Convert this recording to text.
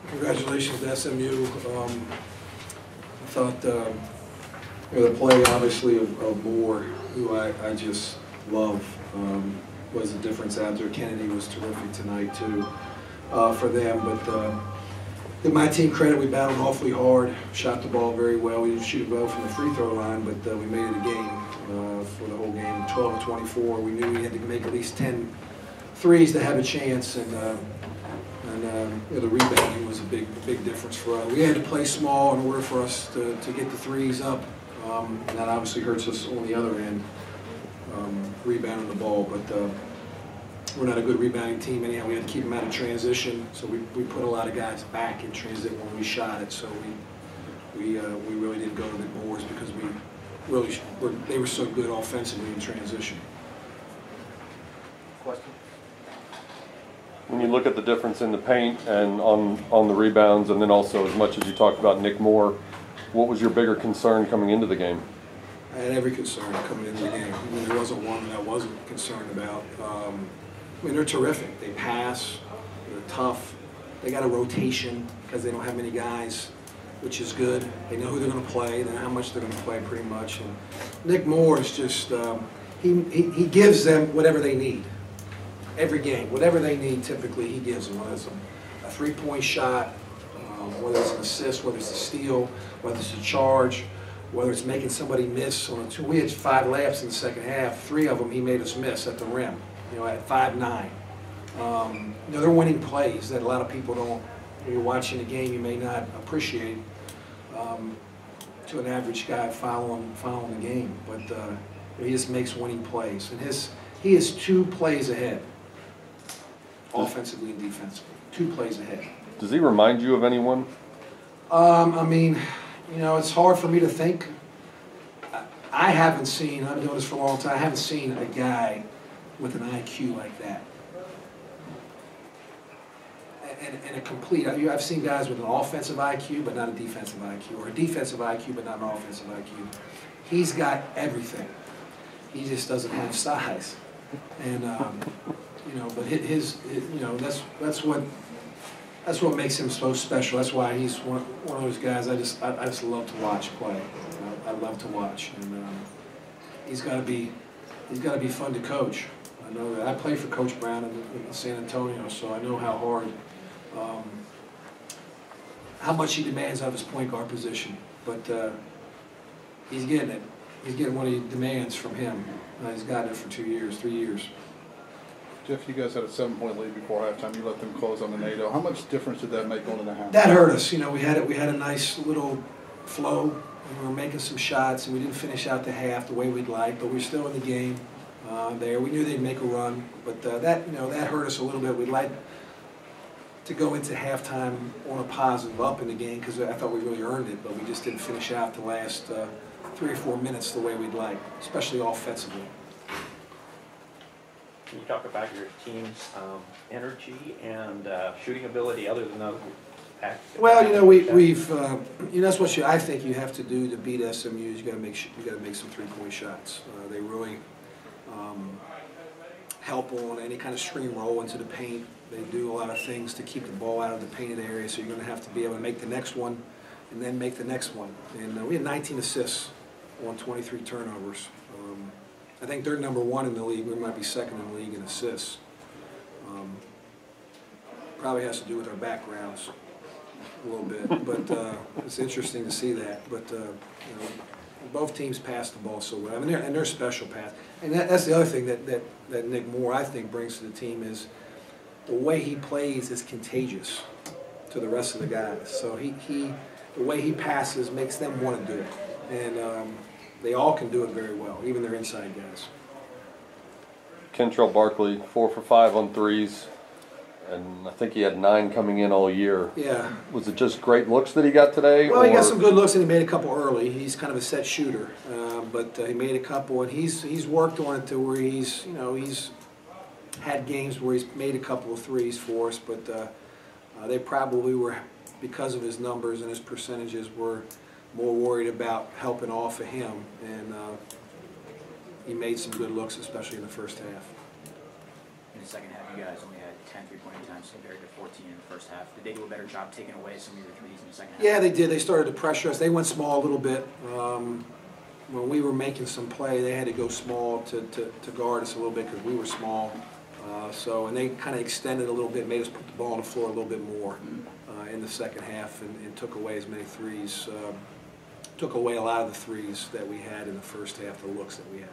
Congratulations to SMU. I thought the play, obviously, of Moore, who I just love, was the difference out there. Kennedy was terrific tonight, too, for them. But give my team credit, we battled awfully hard, shot the ball very well. We didn't shoot it well from the free throw line, but we made it a game for the whole game. 12-24, we knew we had to make at least 10 threes to have a chance, and the rebounding was a big difference for us. We had to play small in order for us to get the threes up, and that obviously hurts us on the other end, rebounding the ball. But we're not a good rebounding team anyhow. We had to keep them out of transition, so we put a lot of guys back in transit when we shot it. So we really didn't go to the boards because they were so good offensively in transition. Question? When you look at the difference in the paint and on the rebounds, and then also as much as you talked about Nick Moore, what was your bigger concern coming into the game? I had every concern coming into the game. I mean, there wasn't one that I wasn't concerned about. I mean, they're terrific. They pass, they're tough. They got a rotation because they don't have many guys, which is good. They know who they're going to play, they know how much they're going to play pretty much. And Nick Moore is just, he gives them whatever they need. Every game, whatever they need, typically he gives them. Whether it's a three-point shot, whether it's an assist, whether it's a steal, whether it's a charge, whether it's making somebody miss on a two. We had 5 layups in the second half. 3 of them he made us miss at the rim. At 5'9". They're winning plays that a lot of people don't. When you're watching the game, you may not appreciate to an average guy following the game, but he just makes winning plays, and he is 2 plays ahead. Offensively and defensively, 2 plays ahead. Does he remind you of anyone? I mean, it's hard for me to think. I haven't seen, I've been doing this for a long time, I haven't seen a guy with an IQ like that. And a complete, I've seen guys with an offensive IQ but not a defensive IQ, or a defensive IQ but not an offensive IQ. He's got everything. He just doesn't have size. And but that's what makes him so special. That's why he's one of those guys I just love to watch play. I love to watch, and he's got to be fun to coach. I know that. I played for Coach Brown in San Antonio, so I know how hard, how much he demands out of his point guard position. But he's getting it. He's getting what he demands from him. He's gotten it for 2 years, 3 years. Jeff, you guys had a 7-point lead before halftime. You let them close on the NATO. How much difference did that make going into halftime? That hurt us. We had a nice little flow, and we were making some shots, and we didn't finish out the half the way we'd like, but we were still in the game there. We knew they'd make a run, but that hurt us a little bit. We'd like to go into halftime on a positive up in the game because I thought we really earned it, but we just didn't finish out the last 3 or 4 minutes the way we'd like, especially offensively. Can you talk about your team's energy and shooting ability other than the pack? Well, we've that's what I think you have to do to beat SMU. You got to make some 3-point shots. They really help on any kind of screen roll into the paint. They do a lot of things to keep the ball out of the painted area. So you're going to have to be able to make the next one, and then make the next one. And we had 19 assists on 23 turnovers. I think they're #1 in the league. We might be 2nd in the league in assists. Probably has to do with our backgrounds a little bit, but it's interesting to see that. But both teams pass the ball so well, and they're special pass. And that's the other thing that Nick Moore, I think, brings to the team is the way he plays is contagious to the rest of the guys. So the way he passes makes them want to do it, and they all can do it very well, even their inside guys. Kentrell Barkley, 4 for 5 on threes, and I think he had 9 coming in all year. Yeah. Was it just great looks that he got today? Well, he got some good looks, and he made a couple early. He's kind of a set shooter, but he made a couple, and he's worked on it to where he's had games where he's made a couple of threes for us, but they probably were, because of his numbers and his percentages, were more worried about helping off of him, and he made some good looks, especially in the first half. In the second half, you guys only had 10 three-point attempts compared to 14 in the first half. Did they do a better job taking away some of your threes in the second half? Yeah, they did. They started to pressure us. They went small a little bit. When we were making some play, they had to go small to guard us a little bit because we were small. And they kind of extended a little bit, made us put the ball on the floor a little bit more in the second half and took away as many threes. Took away a lot of the threes that we had in the first half, the looks that we had.